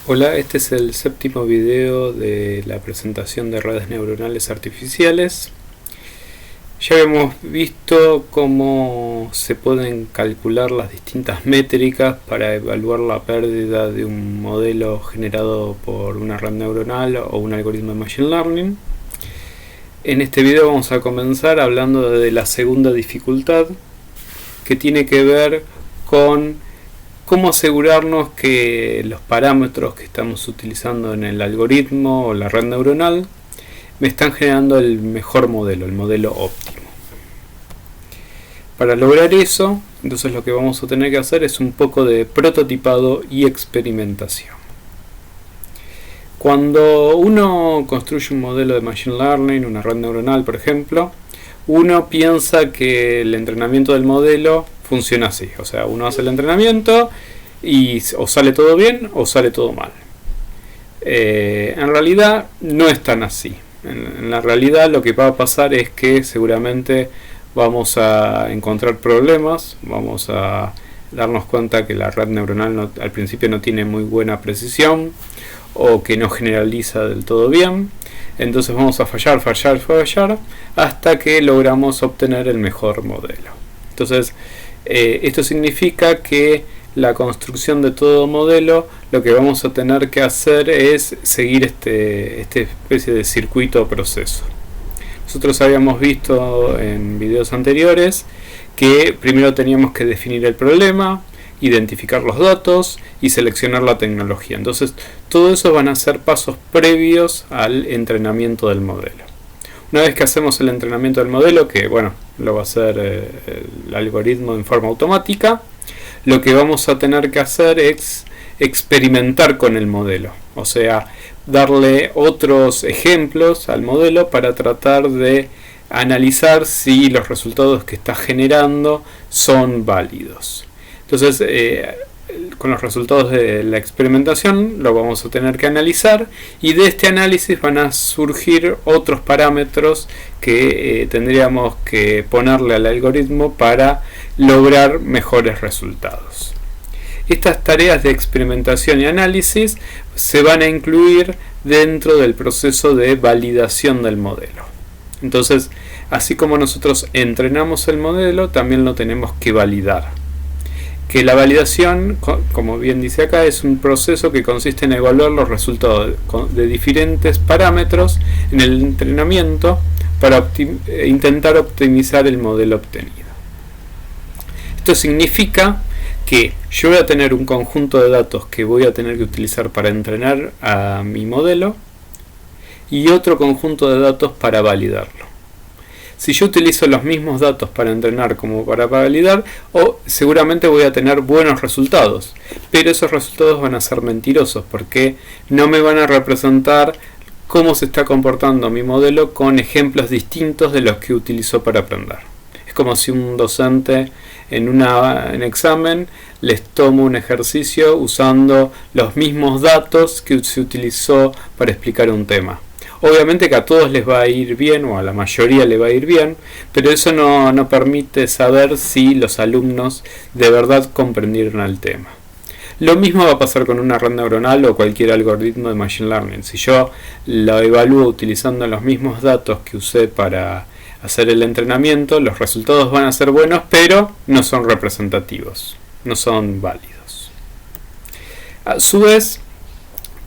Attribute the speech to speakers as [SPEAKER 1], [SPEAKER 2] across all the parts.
[SPEAKER 1] Hola, este es el séptimo video de la presentación de redes neuronales artificiales. Ya hemos visto cómo se pueden calcular las distintas métricas para evaluar la pérdida de un modelo generado por una red neuronal o un algoritmo de Machine Learning. En este video vamos a comenzar hablando de la segunda dificultad, que tiene que ver con cómo asegurarnos que los parámetros que estamos utilizando en el algoritmo o la red neuronal me están generando el mejor modelo, el modelo óptimo. Para lograr eso, entonces lo que vamos a tener que hacer es un poco de prototipado y experimentación. Cuando uno construye un modelo de Machine Learning, una red neuronal por ejemplo, uno piensa que el entrenamiento del modelo funciona así, o sea, uno hace el entrenamiento y o sale todo bien o sale todo mal. En realidad no es tan así. En la realidad lo que va a pasar es que seguramente vamos a encontrar problemas, vamos a darnos cuenta que la red neuronal al principio no tiene muy buena precisión o que no generaliza del todo bien. Entonces vamos a fallar hasta que logramos obtener el mejor modelo. Entonces esto significa que la construcción de todo modelo, lo que vamos a tener que hacer es seguir esta especie de circuito o proceso. Nosotros habíamos visto en videos anteriores que primero teníamos que definir el problema, identificar los datos y seleccionar la tecnología. Entonces todo eso van a ser pasos previos al entrenamiento del modelo. Una vez que hacemos el entrenamiento del modelo, que bueno, lo va a hacer el algoritmo en forma automática, lo que vamos a tener que hacer es experimentar con el modelo, o sea, darle otros ejemplos al modelo para tratar de analizar si los resultados que está generando son válidos. Entonces, con los resultados de la experimentación lo vamos a tener que analizar, y de este análisis van a surgir otros parámetros que tendríamos que ponerle al algoritmo para lograr mejores resultados. Estas tareas de experimentación y análisis se van a incluir dentro del proceso de validación del modelo. Entonces, así como nosotros entrenamos el modelo, también lo tenemos que validar. Que la validación, como bien dice acá, es un proceso que consiste en evaluar los resultados de diferentes parámetros en el entrenamiento para intentar optimizar el modelo obtenido. Esto significa que yo voy a tener un conjunto de datos que voy a tener que utilizar para entrenar a mi modelo y otro conjunto de datos para validarlo. Si yo utilizo los mismos datos para entrenar como para validar, seguramente voy a tener buenos resultados, pero esos resultados van a ser mentirosos porque no me van a representar cómo se está comportando mi modelo con ejemplos distintos de los que utilizó para aprender. Es como si un docente en examen les toma un ejercicio usando los mismos datos que se utilizó para explicar un tema. Obviamente que a todos les va a ir bien, o a la mayoría le va a ir bien, pero eso no permite saber si los alumnos de verdad comprendieron el tema. Lo mismo va a pasar con una red neuronal o cualquier algoritmo de Machine Learning. Si yo lo evalúo utilizando los mismos datos que usé para hacer el entrenamiento, los resultados van a ser buenos, pero no son representativos, no son válidos. A su vez,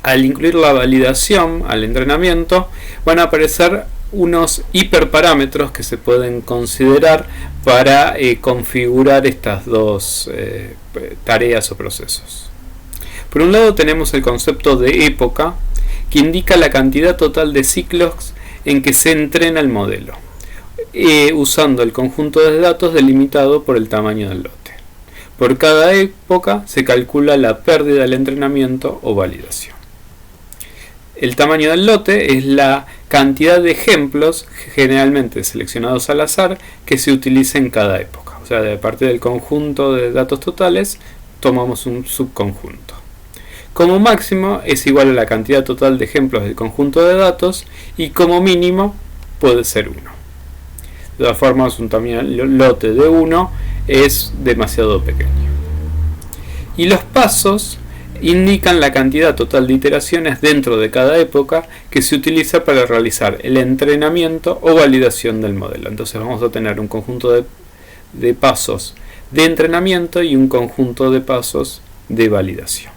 [SPEAKER 1] al incluir la validación al entrenamiento, van a aparecer unos hiperparámetros que se pueden considerar para configurar estas dos tareas o procesos. Por un lado tenemos el concepto de época, que indica la cantidad total de ciclos en que se entrena el modelo, usando el conjunto de datos delimitado por el tamaño del lote. Por cada época se calcula la pérdida del entrenamiento o validación. El tamaño del lote es la cantidad de ejemplos, generalmente seleccionados al azar, que se utiliza en cada época. O sea, de partir del conjunto de datos totales, tomamos un subconjunto. Como máximo es igual a la cantidad total de ejemplos del conjunto de datos, y como mínimo puede ser 1. De todas formas, un tamaño lote de 1 es demasiado pequeño. Y los pasos indican la cantidad total de iteraciones dentro de cada época que se utiliza para realizar el entrenamiento o validación del modelo. Entonces vamos a tener un conjunto de pasos de entrenamiento y un conjunto de pasos de validación.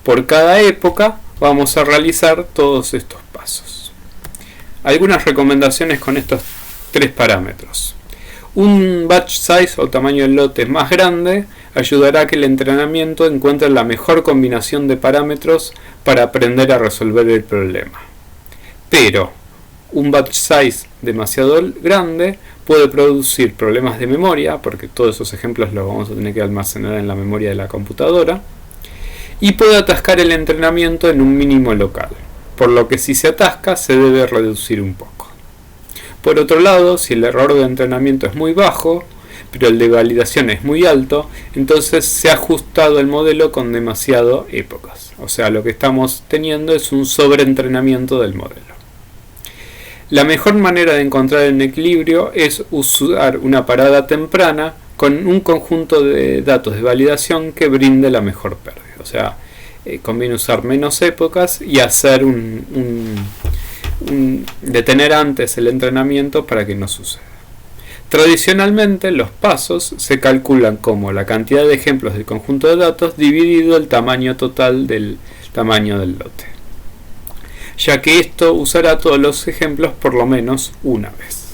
[SPEAKER 1] Por cada época vamos a realizar todos estos pasos. Algunas recomendaciones con estos 3 parámetros. Un batch size o tamaño del lote más grande ayudará a que el entrenamiento encuentre la mejor combinación de parámetros para aprender a resolver el problema. Pero un batch size demasiado grande puede producir problemas de memoria, porque todos esos ejemplos los vamos a tener que almacenar en la memoria de la computadora, y puede atascar el entrenamiento en un mínimo local, por lo que si se atasca se debe reducir un poco. Por otro lado, si el error de entrenamiento es muy bajo, pero el de validación es muy alto, entonces se ha ajustado el modelo con demasiado épocas. O sea, lo que estamos teniendo es un sobreentrenamiento del modelo. La mejor manera de encontrar el equilibrio es usar una parada temprana con un conjunto de datos de validación que brinde la mejor pérdida. O sea, conviene usar menos épocas y hacer detener antes el entrenamiento para que no suceda. Tradicionalmente los pasos se calculan como la cantidad de ejemplos del conjunto de datos dividido el tamaño total del tamaño del lote, ya que esto usará todos los ejemplos por lo menos una vez.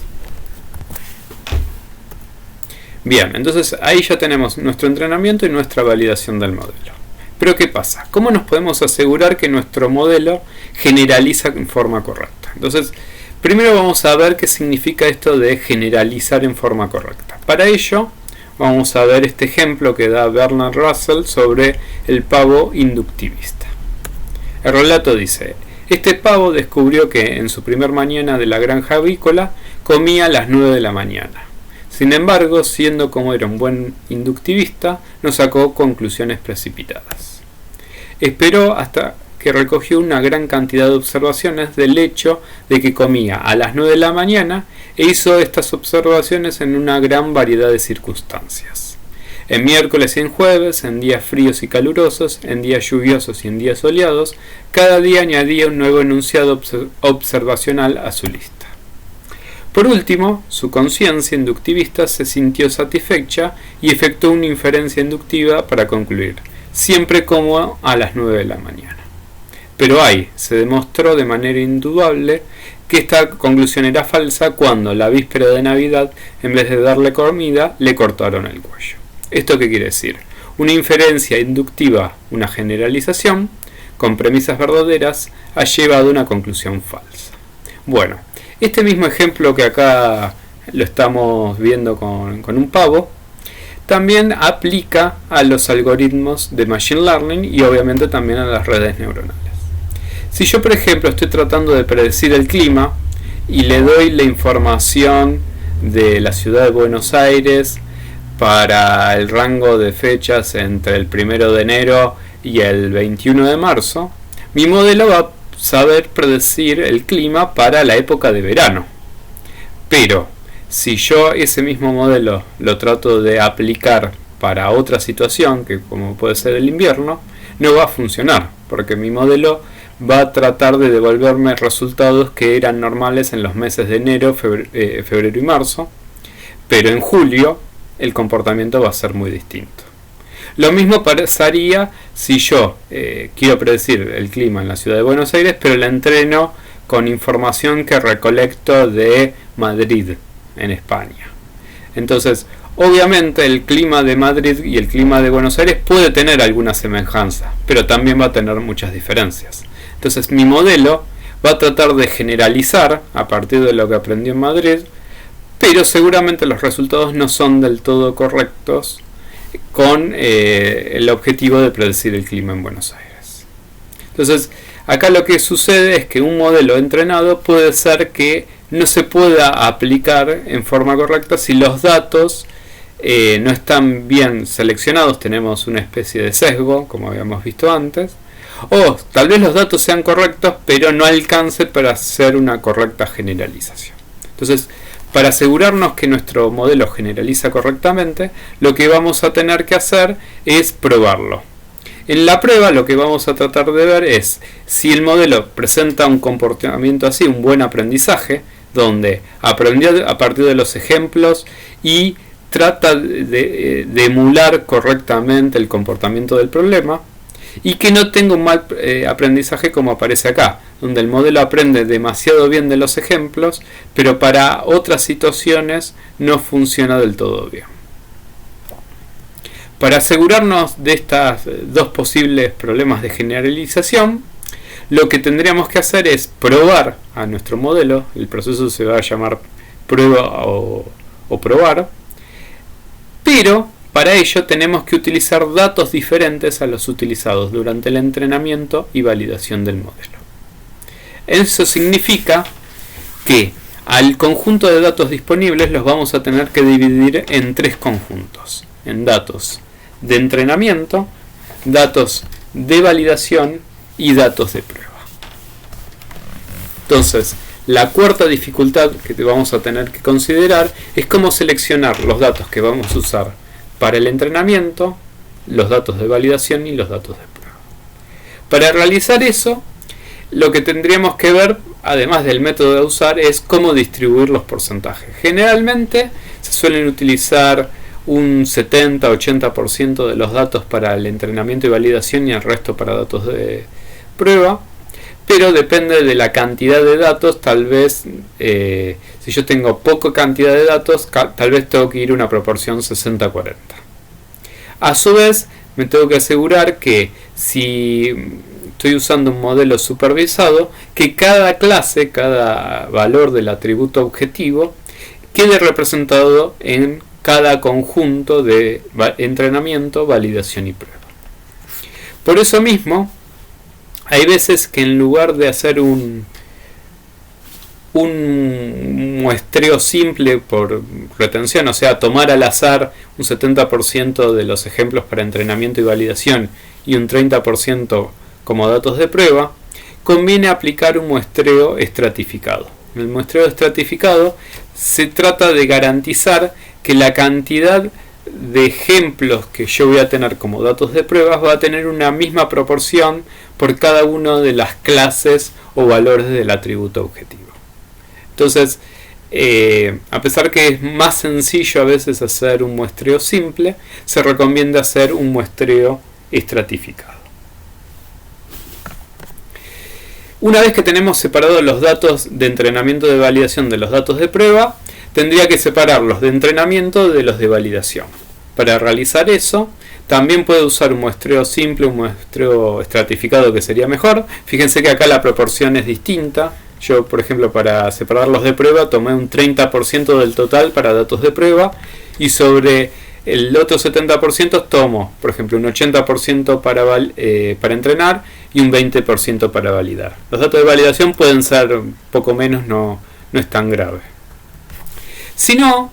[SPEAKER 1] Bien, entonces ahí ya tenemos nuestro entrenamiento y nuestra validación del modelo. Pero ¿qué pasa? ¿Cómo nos podemos asegurar que nuestro modelo generaliza en forma correcta? Entonces, primero vamos a ver qué significa esto de generalizar en forma correcta. Para ello, vamos a ver este ejemplo que da Bernard Russell sobre el pavo inductivista. El relato dice: este pavo descubrió que en su primer mañana de la granja avícola comía a las 9 de la mañana. Sin embargo, siendo como era un buen inductivista, no sacó conclusiones precipitadas. Esperó hasta que recogió una gran cantidad de observaciones del hecho de que comía a las 9 de la mañana e hizo estas observaciones en una gran variedad de circunstancias. En miércoles y en jueves, en días fríos y calurosos, en días lluviosos y en días soleados, cada día añadía un nuevo enunciado observacional a su lista. Por último, su conciencia inductivista se sintió satisfecha y efectuó una inferencia inductiva para concluir: siempre como a las 9 de la mañana. Pero se demostró de manera indudable que esta conclusión era falsa cuando, la víspera de Navidad, en vez de darle comida, le cortaron el cuello. ¿Esto qué quiere decir? Una inferencia inductiva, una generalización, con premisas verdaderas, ha llevado a una conclusión falsa. Bueno, este mismo ejemplo que acá lo estamos viendo con un pavo, también aplica a los algoritmos de Machine Learning y obviamente también a las redes neuronales. Si yo, por ejemplo, estoy tratando de predecir el clima y le doy la información de la ciudad de Buenos Aires para el rango de fechas entre el 1 de enero y el 21 de marzo, mi modelo va a saber predecir el clima para la época de verano. Pero si yo ese mismo modelo lo trato de aplicar para otra situación, que como puede ser el invierno, no va a funcionar, porque mi modelo va a tratar de devolverme resultados que eran normales en los meses de enero, febrero y marzo, pero en julio el comportamiento va a ser muy distinto. Lo mismo pasaría si yo quiero predecir el clima en la ciudad de Buenos Aires, pero la entreno con información que recolecto de Madrid, en España. Entonces, obviamente el clima de Madrid y el clima de Buenos Aires puede tener alguna semejanza, pero también va a tener muchas diferencias. Entonces, mi modelo va a tratar de generalizar a partir de lo que aprendió en Madrid, pero seguramente los resultados no son del todo correctos con el objetivo de predecir el clima en Buenos Aires. Entonces, acá lo que sucede es que un modelo entrenado puede ser que no se pueda aplicar en forma correcta si los datos no están bien seleccionados, tenemos una especie de sesgo, como habíamos visto antes, o tal vez los datos sean correctos, pero no alcance para hacer una correcta generalización. Entonces, para asegurarnos que nuestro modelo generaliza correctamente, lo que vamos a tener que hacer es probarlo. En la prueba lo que vamos a tratar de ver es si el modelo presenta un comportamiento así, un buen aprendizaje, donde aprendió a partir de los ejemplos y trata de emular correctamente el comportamiento del problema, y que no tenga un mal aprendizaje como aparece acá, donde el modelo aprende demasiado bien de los ejemplos, pero para otras situaciones no funciona del todo bien. Para asegurarnos de estos dos posibles problemas de generalización, lo que tendríamos que hacer es probar a nuestro modelo. El proceso se va a llamar prueba o probar, pero para ello tenemos que utilizar datos diferentes a los utilizados durante el entrenamiento y validación del modelo. Eso significa que al conjunto de datos disponibles los vamos a tener que dividir en tres conjuntos: en datos de entrenamiento, datos de validación y datos de prueba. Entonces, la cuarta dificultad que vamos a tener que considerar es cómo seleccionar los datos que vamos a usar para el entrenamiento, los datos de validación y los datos de prueba. Para realizar eso, lo que tendríamos que ver, además del método de usar, es cómo distribuir los porcentajes. Generalmente se suelen utilizar un 70-80% de los datos para el entrenamiento y validación y el resto para datos de prueba, pero depende de la cantidad de datos. Tal vez si yo tengo poca cantidad de datos, tal vez tengo que ir a una proporción 60-40. A su vez, me tengo que asegurar que si estoy usando un modelo supervisado, que cada clase, cada valor del atributo objetivo quede representado en cada conjunto de entrenamiento, validación y prueba. Por eso mismo, hay veces que en lugar de hacer un muestreo simple por retención, o sea, tomar al azar un 70% de los ejemplos para entrenamiento y validación y un 30% como datos de prueba, conviene aplicar un muestreo estratificado. En el muestreo estratificado se trata de garantizar que la cantidad de ejemplos que yo voy a tener como datos de pruebas va a tener una misma proporción por cada una de las clases o valores del atributo objetivo. Entonces, a pesar que es más sencillo a veces hacer un muestreo simple, se recomienda hacer un muestreo estratificado. Una vez que tenemos separados los datos de entrenamiento de validación de los datos de prueba, tendría que separar los de entrenamiento de los de validación. Para realizar eso, también puede usar un muestreo simple, un muestreo estratificado, que sería mejor. Fíjense que acá la proporción es distinta. Yo, por ejemplo, para separar los de prueba, tomé un 30% del total para datos de prueba, y sobre el otro 70% tomo, por ejemplo, un 80% para entrenar y un 20% para validar. Los datos de validación pueden ser un poco menos, no es tan grave. Si no,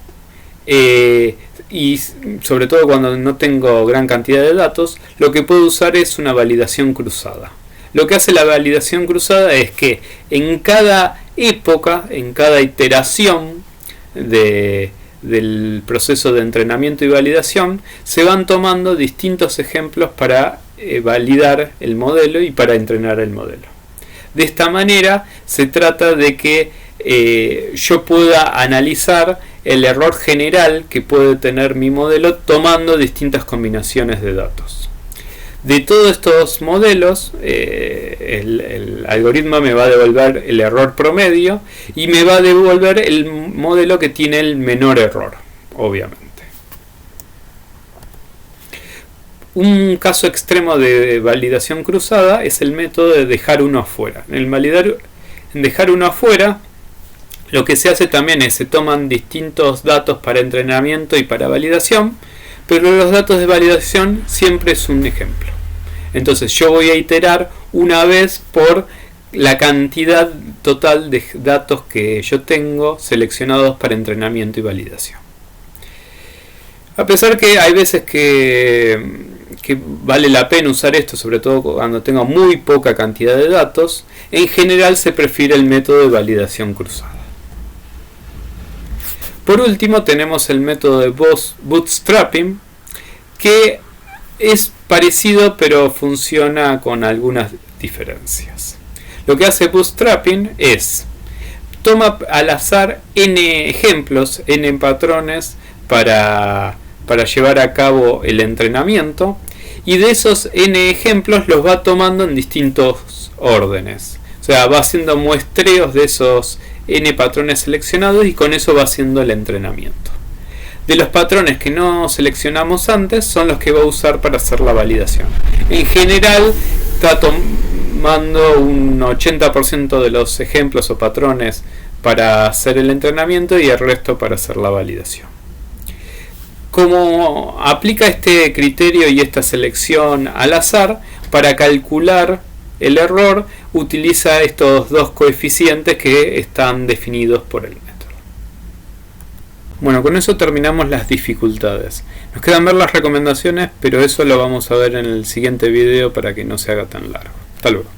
[SPEAKER 1] y sobre todo cuando no tengo gran cantidad de datos, lo que puedo usar es una validación cruzada. Lo que hace la validación cruzada es que en cada época, en cada iteración del proceso de entrenamiento y validación, se van tomando distintos ejemplos para validar el modelo y para entrenar el modelo. De esta manera se trata de que yo pueda analizar el error general que puede tener mi modelo tomando distintas combinaciones de datos. De todos estos modelos, el algoritmo me va a devolver el error promedio y me va a devolver el modelo que tiene el menor error, obviamente. Un caso extremo de validación cruzada es el método de dejar uno afuera. En dejar uno afuera, lo que se hace también es se toman distintos datos para entrenamiento y para validación, pero los datos de validación siempre es un ejemplo. Entonces yo voy a iterar una vez por la cantidad total de datos que yo tengo seleccionados para entrenamiento y validación. A pesar que hay veces que vale la pena usar esto, sobre todo cuando tengo muy poca cantidad de datos, en general se prefiere el método de validación cruzada. Por último tenemos el método de bootstrapping, que es parecido, pero funciona con algunas diferencias. Lo que hace Bootstrapping es toma al azar n ejemplos, n patrones para llevar a cabo el entrenamiento, y de esos n ejemplos los va tomando en distintos órdenes. O sea, va haciendo muestreos de esos n patrones seleccionados y con eso va haciendo el entrenamiento. De los patrones que no seleccionamos antes son los que va a usar para hacer la validación. En general está tomando un 80% de los ejemplos o patrones para hacer el entrenamiento y el resto para hacer la validación. Como aplica este criterio y esta selección al azar, para calcular el error utiliza estos dos coeficientes que están definidos por el método. Bueno, con eso terminamos las dificultades. Nos quedan ver las recomendaciones, pero eso lo vamos a ver en el siguiente video para que no se haga tan largo. Hasta luego.